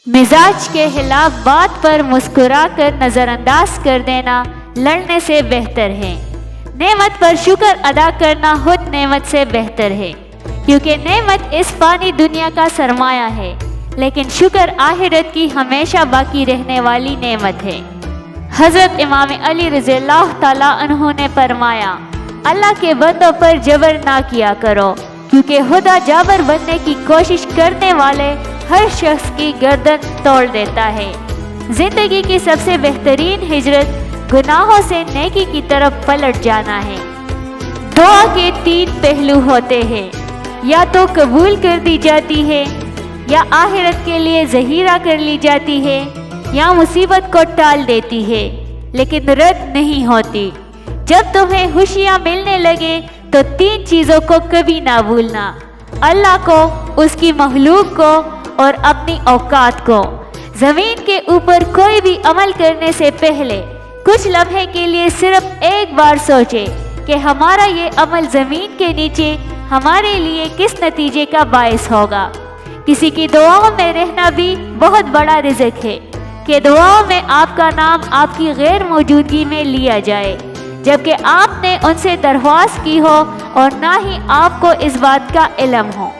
مزاج کے خلاف بات پر مسکرا کر نظر انداز کر دینا لڑنے سے بہتر ہے۔ نعمت پر شکر ادا کرنا خود نعمت سے بہتر ہے، کیونکہ نعمت اس فانی دنیا کا سرمایہ ہے، لیکن شکر آخرت کی ہمیشہ باقی رہنے والی نعمت ہے۔ حضرت امام علی رضی اللہ تعالیٰ عنہ نے فرمایا، اللہ کے بندوں پر جبر نہ کیا کرو، کیونکہ خدا جابر بننے کی کوشش کرنے والے ہر شخص کی گردن توڑ دیتا ہے۔ زندگی کی سب سے بہترین ہجرت گناہوں سے نیکی کی طرف پلٹ جانا ہے۔ دعا کے 3 پہلو ہوتے ہیں، یا تو قبول کر دی جاتی ہے، یا آخرت کے لیے ذخیرہ کر لی جاتی ہے، یا مصیبت کو ٹال دیتی ہے لیکن رد نہیں ہوتی۔ جب تمہیں خوشیاں ملنے لگے تو 3 چیزوں کو کبھی نہ بھولنا: اللہ کو، اس کی مخلوق کو اور اپنی اوقات کو۔ زمین کے اوپر کوئی بھی عمل کرنے سے پہلے کچھ لمحے کے لیے صرف ایک بار سوچے کہ ہمارا یہ عمل زمین کے نیچے ہمارے لیے کس نتیجے کا باعث ہوگا۔ کسی کی دعاؤں میں رہنا بھی بہت بڑا رزق ہے کہ دعاؤں میں آپ کا نام آپ کی غیر موجودگی میں لیا جائے، جبکہ آپ نے ان سے درخواست کی ہو اور نہ ہی آپ کو اس بات کا علم ہو۔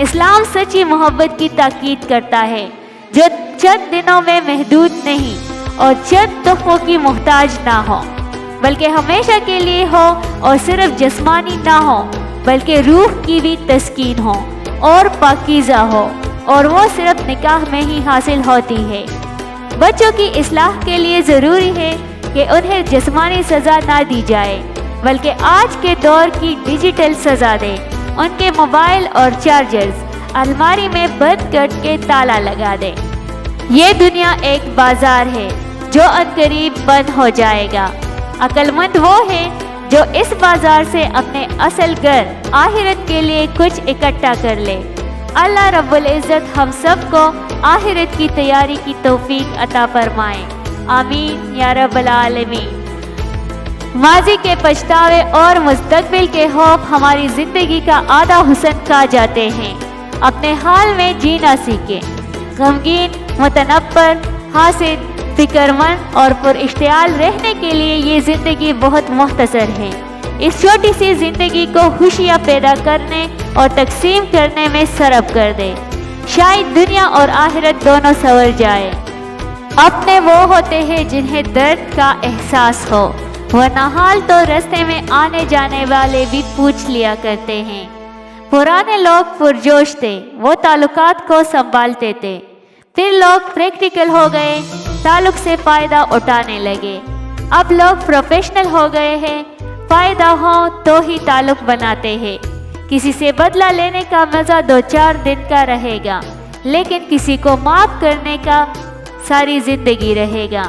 اسلام سچی محبت کی تاکید کرتا ہے، جو چند دنوں میں محدود نہیں اور چند تحفوں کی محتاج نہ ہو، بلکہ ہمیشہ کے لیے ہو، اور صرف جسمانی نہ ہو بلکہ روح کی بھی تسکین ہو اور پاکیزہ ہو، اور وہ صرف نکاح میں ہی حاصل ہوتی ہے۔ بچوں کی اصلاح کے لیے ضروری ہے کہ انہیں جسمانی سزا نہ دی جائے، بلکہ آج کے دور کی ڈیجیٹل سزا دے۔ ان کے موبائل اور چارجرز الماری میں بند کر کے تالا لگا دے۔ یہ دنیا ایک بازار ہے جو عنقریب بند ہو جائے گا۔ عقل مند وہ ہے جو اس بازار سے اپنے اصل گھر آخرت کے لیے کچھ اکٹھا کر لے۔ اللہ رب العزت ہم سب کو آخرت کی تیاری کی توفیق عطا فرمائے، آمین یا رب العالمین۔ ماضی کے پچھتاوے اور مستقبل کے خوف ہماری زندگی کا آدھا حسن کھا جاتے ہیں۔ اپنے حال میں جینا سیکھیں۔ غمگین، متنفر، حاسد، فکر مند اور پر اشتعال رہنے کے لیے یہ زندگی بہت مختصر ہے۔ اس چھوٹی سی زندگی کو خوشیاں پیدا کرنے اور تقسیم کرنے میں صرف کر دے، شاید دنیا اور آخرت دونوں سنور جائے۔ اپنے وہ ہوتے ہیں جنہیں درد کا احساس ہو، ورنہ حال تو رستے میں آنے جانے والے بھی پوچھ لیا کرتے ہیں۔ پرانے لوگ پرجوش تھے، وہ تعلقات کو سنبھالتے تھے، پھر لوگ پریکٹیکل ہو گئے، تعلق سے فائدہ اٹھانے لگے۔ اب لوگ پروفیشنل ہو گئے ہیں، فائدہ ہو تو ہی تعلق بناتے ہیں۔ کسی سے بدلہ لینے کا مزہ 2-4 دن کا رہے گا، لیکن کسی کو معاف کرنے کا ساری زندگی رہے گا۔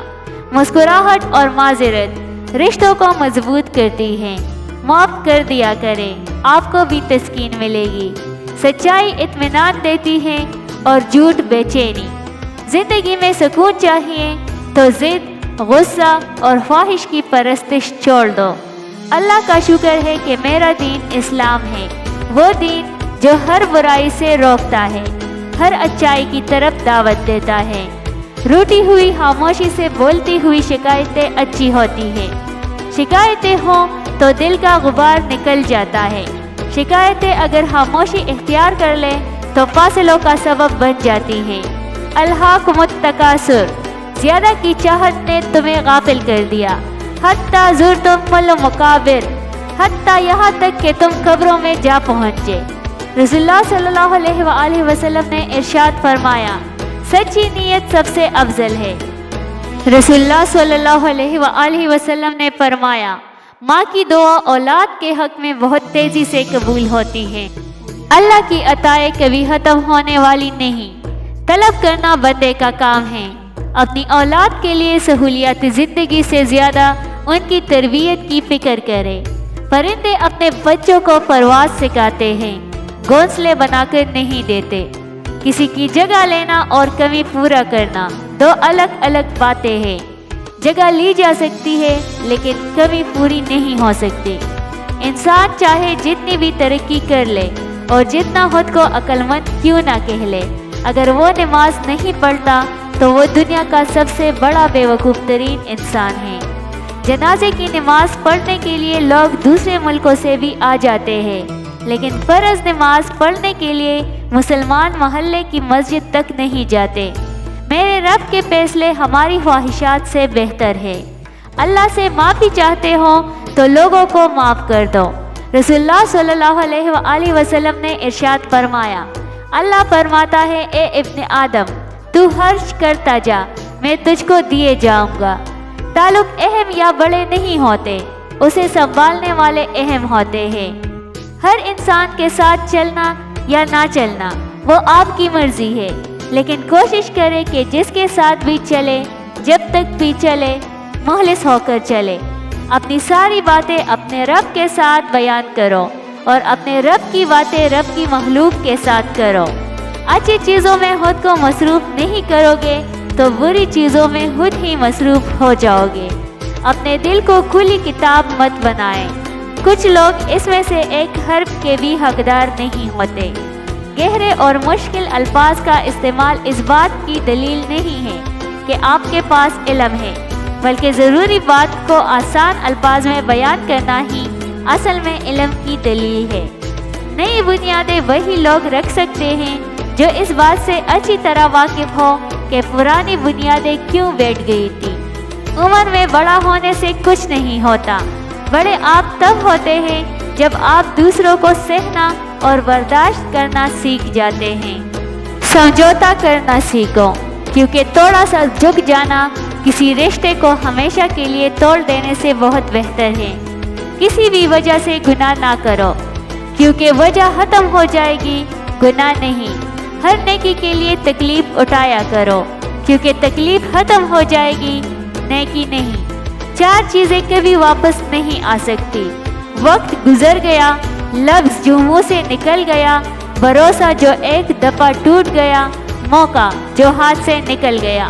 مسکراہٹ اور معذرت رشتوں کو مضبوط کرتی ہے۔ معاف کر دیا کریں، آپ کو بھی تسکین ملے گی۔ سچائی اطمینان دیتی ہے اور جھوٹ بے چینی۔ زندگی میں سکون چاہیے تو ضد، غصہ اور خواہش کی پرستش چھوڑ دو۔ اللہ کا شکر ہے کہ میرا دین اسلام ہے، وہ دین جو ہر برائی سے روکتا ہے، ہر اچائی کی طرف دعوت دیتا ہے۔ روٹی ہوئی خاموشی سے بولتی ہوئی شکایتیں اچھی ہوتی ہیں۔ شکایتیں ہوں تو دل کا غبار نکل جاتا ہے۔ شکایتیں اگر خاموشی اختیار کر لیں تو فاصلوں کا سبب بن جاتی ہیں۔ الہاکم التکاثر، زیادہ کی چاہت نے تمہیں غافل کر دیا۔ حتیٰ زرتم المقابر، حتیٰ یہاں تک کہ تم قبروں میں جا پہنچے۔ رسول اللہ صلی اللہ علیہ وآلہ وسلم نے ارشاد فرمایا، سچی نیت سب سے افضل ہے۔ رسول اللہ صلی اللہ علیہ وآلہ وسلم نے فرمایا، ماں کی دعا اولاد کے حق میں بہت تیزی سے قبول ہوتی ہے۔ اللہ کی عطائیں کبھی ختم ہونے والی نہیں، طلب کرنا بندے کا کام ہے۔ اپنی اولاد کے لیے سہولیات زندگی سے زیادہ ان کی تربیت کی فکر کرے۔ پرندے اپنے بچوں کو پرواز سکھاتے ہیں، گھونسلے بنا کر نہیں دیتے۔ کسی کی جگہ لینا اور کمی پورا کرنا 2 الگ الگ باتیں ہیں۔ جگہ لی جا سکتی ہے لیکن کمی پوری نہیں ہو سکتی۔ انسان چاہے جتنی بھی ترقی کر لے اور جتنا خود کو عقل مند کیوں نہ کہہ لے، اگر وہ نماز نہیں پڑھتا تو وہ دنیا کا سب سے بڑا بیوقوف ترین انسان ہے۔ جنازے کی نماز پڑھنے کے لیے لوگ دوسرے ملکوں سے بھی آ جاتے ہیں، لیکن فرض نماز پڑھنے کے لیے مسلمان محلے کی مسجد تک نہیں جاتے۔ میرے رب کے فیصلے ہماری خواہشات سے بہتر ہے۔ اللہ سے معافی چاہتے ہو تو لوگوں کو معاف کر دو۔ رسول اللہ صلی اللہ علیہ وآلہ وسلم نے ارشاد فرمایا، اللہ فرماتا ہے، اے ابن آدم، تو خرچ کرتا جا، میں تجھ کو دیے جاؤں گا۔ تعلق اہم یا بڑے نہیں ہوتے، اسے سنبھالنے والے اہم ہوتے ہیں۔ ہر انسان کے ساتھ چلنا یا نہ چلنا وہ آپ کی مرضی ہے، لیکن کوشش کرے کہ جس کے ساتھ بھی چلے، جب تک بھی چلے، مخلص ہو کر چلے۔ اپنی ساری باتیں اپنے رب کے ساتھ بیان کرو اور اپنے رب کی باتیں رب کی مخلوق کے ساتھ کرو۔ اچھی چیزوں میں خود کو مصروف نہیں کرو گے تو بری چیزوں میں خود ہی مصروف ہو جاؤ گے۔ اپنے دل کو کھلی کتاب مت بنائیں۔ کچھ لوگ اس میں سے ایک حرف کے بھی حقدار نہیں ہوتے۔ گہرے اور مشکل الفاظ کا استعمال اس بات کی دلیل نہیں ہے کہ آپ کے پاس علم ہے، بلکہ ضروری بات کو آسان الفاظ میں بیان کرنا ہی اصل میں علم کی دلیل ہے۔ نئی بنیادیں وہی لوگ رکھ سکتے ہیں جو اس بات سے اچھی طرح واقف ہو کہ پرانی بنیادیں کیوں بیٹھ گئی تھی۔ عمر میں بڑا ہونے سے کچھ نہیں ہوتا، بڑے آپ تب ہوتے ہیں جب آپ دوسروں کو سہنا اور برداشت کرنا سیکھ جاتے ہیں۔ سمجھوتا کرنا سیکھو، کیونکہ تھوڑا سا جھک جانا کسی رشتے کو ہمیشہ کے لیے توڑ دینے سے بہت بہتر ہے۔ کسی بھی وجہ سے گناہ نہ کرو، کیونکہ وجہ ختم ہو جائے گی، گناہ نہیں۔ ہر نیکی کے لیے تکلیف اٹھایا کرو، کیونکہ تکلیف ختم ہو جائے گی، نیکی نہیں۔ 4 چیزیں کبھی واپس نہیں آ سکتی: وقت گزر گیا، لفظ جو منہ سے نکل گیا، بھروسہ جو ایک دفعہ ٹوٹ گیا، موقع جو ہاتھ سے نکل گیا۔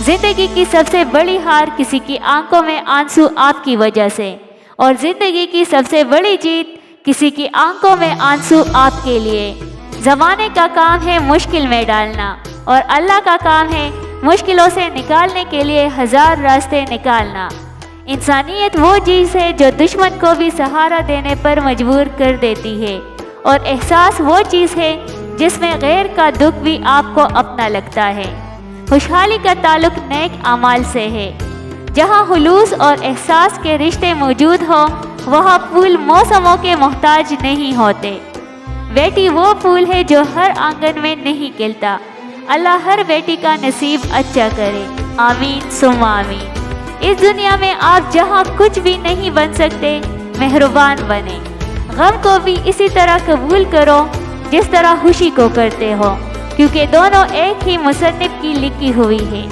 زندگی کی سب سے بڑی ہار کسی کی آنکھوں میں آنسو آپ کی وجہ سے، اور زندگی کی سب سے بڑی جیت کسی کی آنکھوں میں آنسو آپ کے لیے۔ زمانے کا کام ہے مشکل میں ڈالنا، اور اللہ کا کام ہے مشکلوں سے نکالنے کے لیے 1000 راستے نکالنا۔ انسانیت وہ چیز ہے جو دشمن کو بھی سہارا دینے پر مجبور کر دیتی ہے، اور احساس وہ چیز ہے جس میں غیر کا دکھ بھی آپ کو اپنا لگتا ہے۔ خوشحالی کا تعلق نیک اعمال سے ہے۔ جہاں خلوص اور احساس کے رشتے موجود ہوں، وہاں پھول موسموں کے محتاج نہیں ہوتے۔ بیٹی وہ پھول ہے جو ہر آنگن میں نہیں کھلتا۔ اللہ ہر بیٹی کا نصیب اچھا کرے، آمین ثم آمین۔ اس دنیا میں آپ جہاں کچھ بھی نہیں بن سکتے، مہربان بنیں۔ غم کو بھی اسی طرح قبول کرو جس طرح خوشی کو کرتے ہو، کیونکہ دونوں ایک ہی مصنف کی لکھی ہوئی ہے۔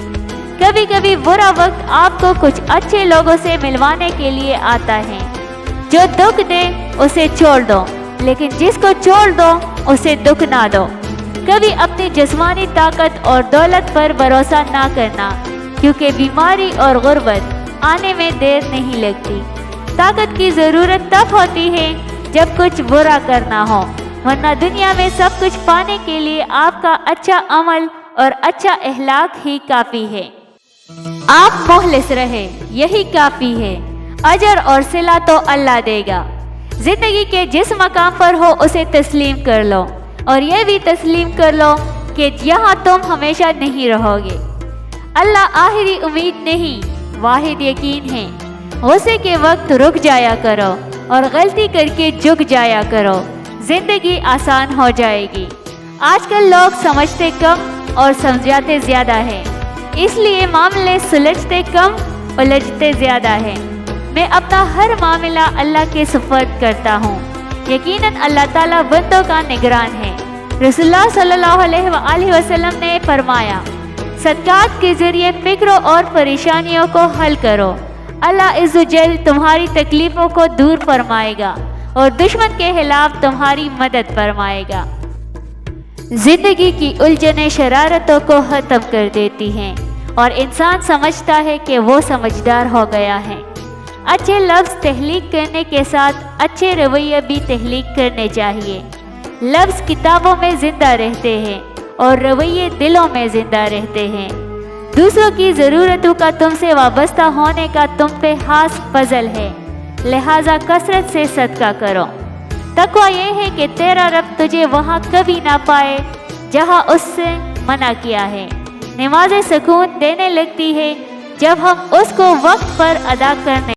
کبھی کبھی برا وقت آپ کو کچھ اچھے لوگوں سے ملوانے کے لیے آتا ہے۔ جو دکھ دے اسے چھوڑ دو، لیکن جس کو چھوڑ دو اسے دکھ نہ دو۔ کبھی اپنی جسمانی طاقت اور دولت پر بھروسہ نہ کرنا، کیونکہ بیماری اور غربت آنے میں دیر نہیں لگتی۔ طاقت کی ضرورت تب ہوتی ہے جب کچھ برا کرنا ہو، ورنہ دنیا میں سب کچھ پانے کے لیے آپ کا اچھا عمل اور اچھا اخلاق ہی کافی ہے۔ آپ مخلص رہے، یہی کافی ہے۔ اجر اور صلہ تو اللہ دے گا۔ زندگی کے جس مقام پر ہو اسے تسلیم کر لو، اور یہ بھی تسلیم کر لو کہ یہاں تم ہمیشہ نہیں رہو گے۔ اللہ آخری امید نہیں، واحد یقین ہے۔ غصے کے وقت رک جایا کرو اور غلطی کر کے جھک جایا کرو، زندگی آسان ہو جائے گی۔ آج کل لوگ سمجھتے کم اور سمجھاتے زیادہ ہیں، اس لیے معاملے سلجھتے کم الجھتے زیادہ ہیں۔ میں اپنا ہر معاملہ اللہ کے سپرد کرتا ہوں۔ یقیناً اللہ تعالیٰ بندوں کا نگران ہے۔ رسول اللہ صلی اللہ علیہ وآلہ وسلم نے فرمایا، صدقات کے ذریعے فکروں اور پریشانیوں کو حل کرو، اللہ عز و جل تمہاری تکلیفوں کو دور فرمائے گا اور دشمن کے خلاف تمہاری مدد فرمائے گا۔ زندگی کی الجھنیں شرارتوں کو ختم کر دیتی ہیں اور انسان سمجھتا ہے کہ وہ سمجھدار ہو گیا ہے۔ اچھے لفظ تخلیق کرنے کے ساتھ اچھے رویے بھی تخلیق کرنے چاہیے۔ لفظ کتابوں میں زندہ رہتے ہیں اور رویے دلوں میں زندہ رہتے ہیں۔ دوسروں کی ضرورتوں کا تم سے وابستہ ہونے کا تم پہ خاص فضل ہے، لہٰذا کثرت سے صدقہ کرو۔ تقویٰ یہ ہے کہ تیرا رب تجھے وہاں کبھی نہ پائے جہاں اس سے منع کیا ہے۔ نماز سکون دینے لگتی ہے جب ہم اس کو وقت پر ادا کرنے